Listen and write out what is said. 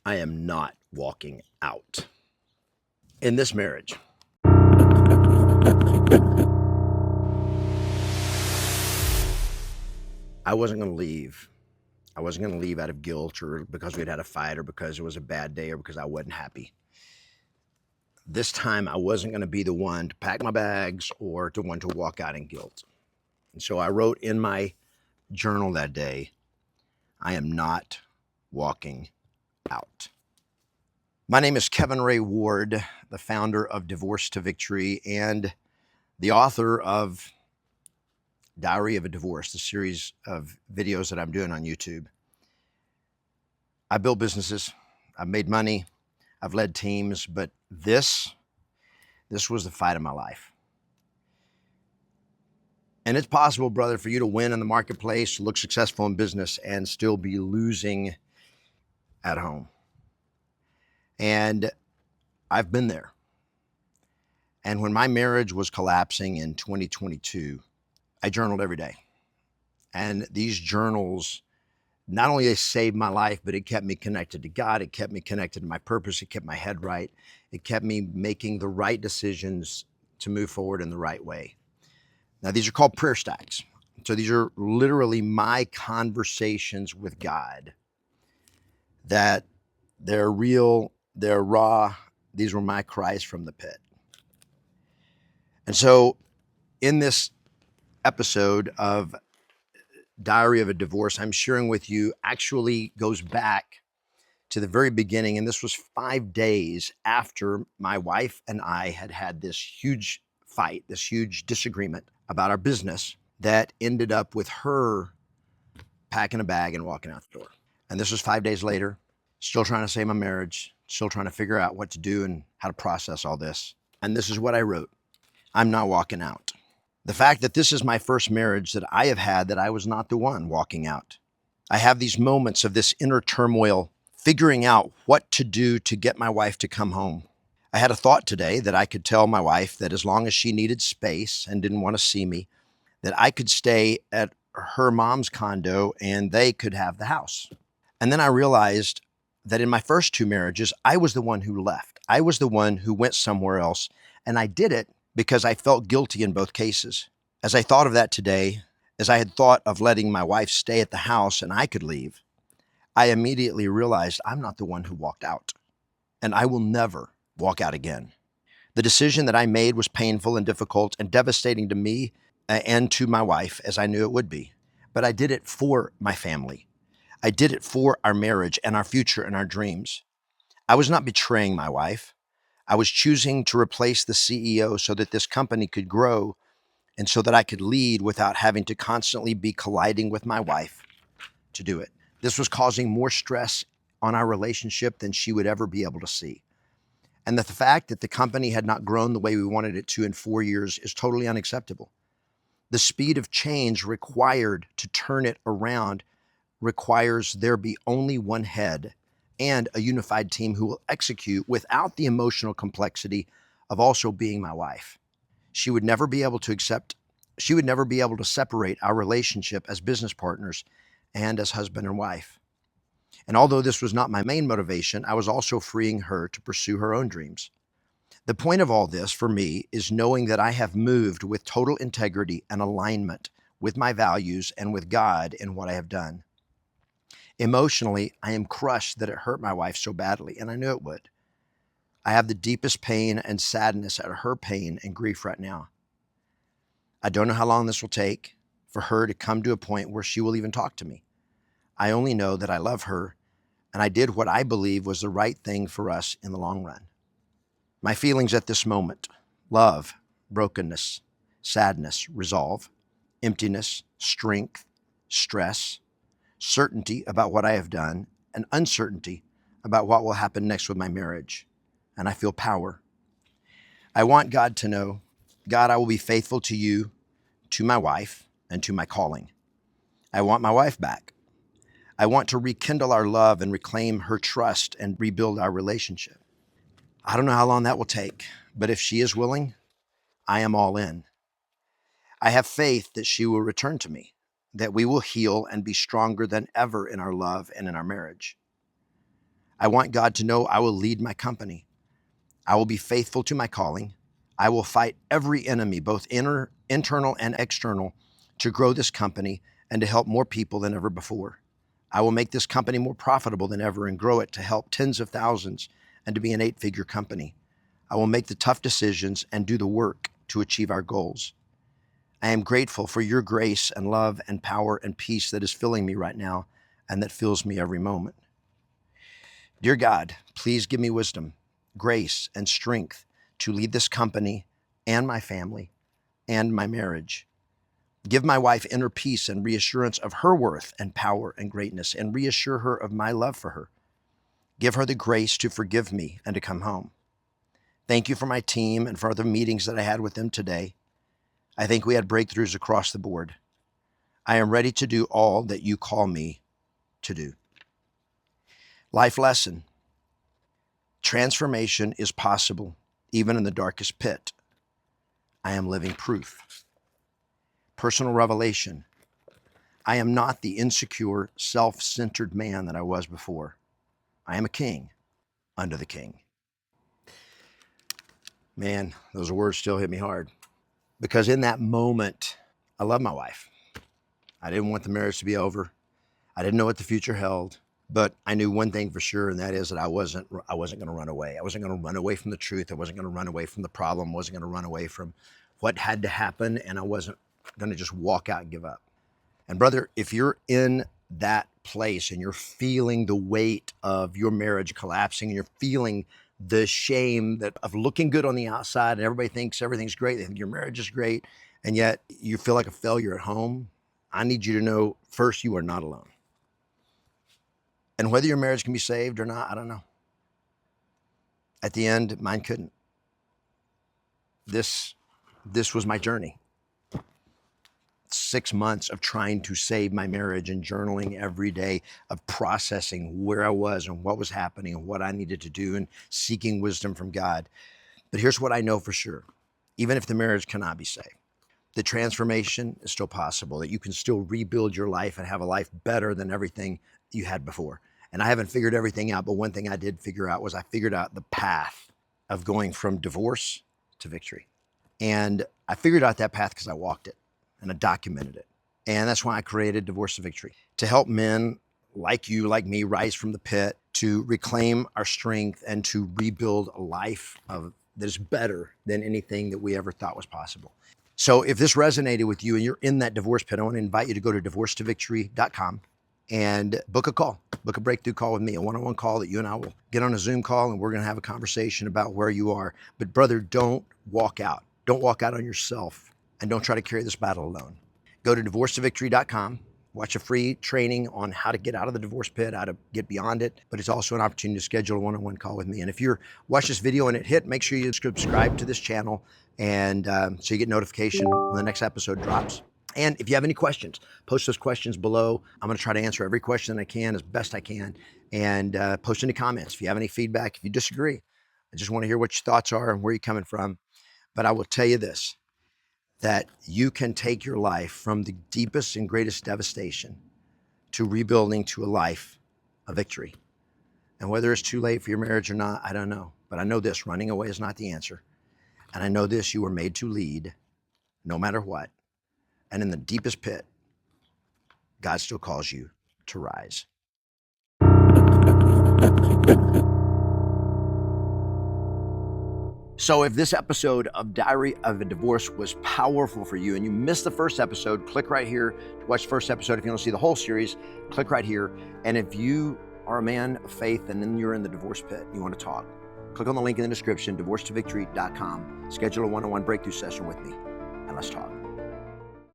I am not walking out. In this marriage, I wasn't going to leave. I wasn't going to leave out of guilt or because we'd had a fight or because it was a bad day or because I wasn't happy. This time, I wasn't going to be the one to pack my bags or the one to walk out in guilt. And so I wrote in my journal that day, I am not walking out. My name is Kevin Ray Ward, the founder of Divorce to Victory and the author of Diary of a Divorce, the series of videos that I'm doing on YouTube. I built businesses, I've made money, I've led teams, but this was the fight of my life. And it's possible, brother, for you to win in the marketplace, look successful in business, and still be losing at home. And I've been there. And when my marriage was collapsing in 2022, I journaled every day. And these journals, not only they saved my life, but it kept me connected to God. It kept me connected to my purpose. It kept my head right. It kept me making the right decisions to move forward in the right way. Now, these are called prayer stacks. So these are literally my conversations with God, that they're real, they're raw. These were my cries from the pit. And so in this episode of Diary of a Divorce, I'm sharing with you actually goes back to the very beginning. And this was 5 days after my wife and I had had this huge fight, this huge disagreement about our business that ended up with her packing a bag and walking out the door. And this was 5 days later, still trying to save my marriage, still trying to figure out what to do and how to process all this. And this is what I wrote. I'm not walking out. The fact that this is my first marriage that I have had, that I was not the one walking out. I have these moments of this inner turmoil, figuring out what to do to get my wife to come home. I had a thought today that I could tell my wife that as long as she needed space and didn't want to see me, that I could stay at her mom's condo and they could have the house. And then I realized that in my first 2 marriages, I was the one who left. I was the one who went somewhere else. And I did it because I felt guilty in both cases. As I thought of that today, as I had thought of letting my wife stay at the house and I could leave, I immediately realized I'm not the one who walked out. And I will never walk out again. The decision that I made was painful and difficult and devastating to me and to my wife, as I knew it would be. But I did it for my family. I did it for our marriage and our future and our dreams. I was not betraying my wife. I was choosing to replace the CEO so that this company could grow and so that I could lead without having to constantly be colliding with my wife to do it. This was causing more stress on our relationship than she would ever be able to see. And that the fact that the company had not grown the way we wanted it to in 4 years is totally unacceptable. The speed of change required to turn it around requires there be only one head and a unified team who will execute without the emotional complexity of also being my wife. She would never be able to separate our relationship as business partners and as husband and wife. And although this was not my main motivation, I was also freeing her to pursue her own dreams. The point of all this for me is knowing that I have moved with total integrity and alignment with my values and with God in what I have done. Emotionally, I am crushed that it hurt my wife so badly, and I knew it would. I have the deepest pain and sadness at her pain and grief right now. I don't know how long this will take for her to come to a point where she will even talk to me. I only know that I love her, and I did what I believe was the right thing for us in the long run. My feelings at this moment: love, brokenness, sadness, resolve, emptiness, strength, stress, certainty about what I have done, and uncertainty about what will happen next with my marriage. And I feel power. I want God to know, God, I will be faithful to you, to my wife, and to my calling. I want my wife back. I want to rekindle our love and reclaim her trust and rebuild our relationship. I don't know how long that will take, but if she is willing, I am all in. I have faith that she will return to me, that we will heal and be stronger than ever in our love and in our marriage. I want God to know I will lead my company. I will be faithful to my calling. I will fight every enemy, both internal and external, to grow this company and to help more people than ever before. I will make this company more profitable than ever and grow it to help tens of thousands and to be an 8-figure company. I will make the tough decisions and do the work to achieve our goals. I am grateful for your grace and love and power and peace that is filling me right now and that fills me every moment. Dear God, please give me wisdom, grace, and strength to lead this company and my family and my marriage. Give my wife inner peace and reassurance of her worth and power and greatness, and reassure her of my love for her. Give her the grace to forgive me and to come home. Thank you for my team and for the meetings that I had with them today. I think we had breakthroughs across the board. I am ready to do all that you call me to do. Life lesson. Transformation is possible, even in the darkest pit. I am living proof. Personal revelation. I am not the insecure, self-centered man that I was before. I am a king under the king. Man, those words still hit me hard. Because in that moment, I love my wife. I didn't want the marriage to be over. I didn't know what the future held. But I knew one thing for sure, and that is that I wasn't going to run away. I wasn't going to run away from the truth. I wasn't going to run away from the problem. I wasn't going to run away from what had to happen, and I wasn't going to just walk out and give up. And brother, if you're in that place and you're feeling the weight of your marriage collapsing, and you're feeling the shame of looking good on the outside, and everybody thinks everything's great, they think your marriage is great, and yet you feel like a failure at home, I need you to know, first, you are not alone. And whether your marriage can be saved or not, I don't know. At the end, mine couldn't. This was my journey. 6 months of trying to save my marriage and journaling every day, of processing where I was and what was happening and what I needed to do and seeking wisdom from God. But here's what I know for sure. Even if the marriage cannot be saved, the transformation is still possible, that you can still rebuild your life and have a life better than everything you had before. And I haven't figured everything out, but one thing I did figure out was I figured out the path of going from divorce to victory. And I figured out that path because I walked it and I documented it. And that's why I created Divorce to Victory, to help men like you, like me, rise from the pit, to reclaim our strength and to rebuild a life that is better than anything that we ever thought was possible. So if this resonated with you and you're in that divorce pit, I want to invite you to go to divorcetovictory.com and book a call, book a breakthrough call with me, a one-on-one call that you and I will get on a Zoom call, and we're going to have a conversation about where you are. But brother, don't walk out. Don't walk out on yourself, and don't try to carry this battle alone. Go to divorcetovictory.com. Watch a free training on how to get out of the divorce pit, how to get beyond it. But it's also an opportunity to schedule a one-on-one call with me. And if you're watch this video and it hit, make sure you subscribe to this channel, and so you get notification when the next episode drops. And if you have any questions, post those questions below. I'm going to try to answer every question that I can as best I can. And post any comments. If you have any feedback, if you disagree, I just want to hear what your thoughts are and where you're coming from. But I will tell you this, that you can take your life from the deepest and greatest devastation to rebuilding to a life of victory. And whether it's too late for your marriage or not, I don't know. But I know this, running away is not the answer. And I know this, you were made to lead no matter what. And in the deepest pit, God still calls you to rise. So if this episode of Diary of a Divorce was powerful for you and you missed the first episode, click right here to watch the first episode. If you want to see the whole series, click right here. And if you are a man of faith and then you're in the divorce pit and you want to talk, click on the link in the description, divorcetovictory.com. Schedule a one-on-one breakthrough session with me, and let's talk.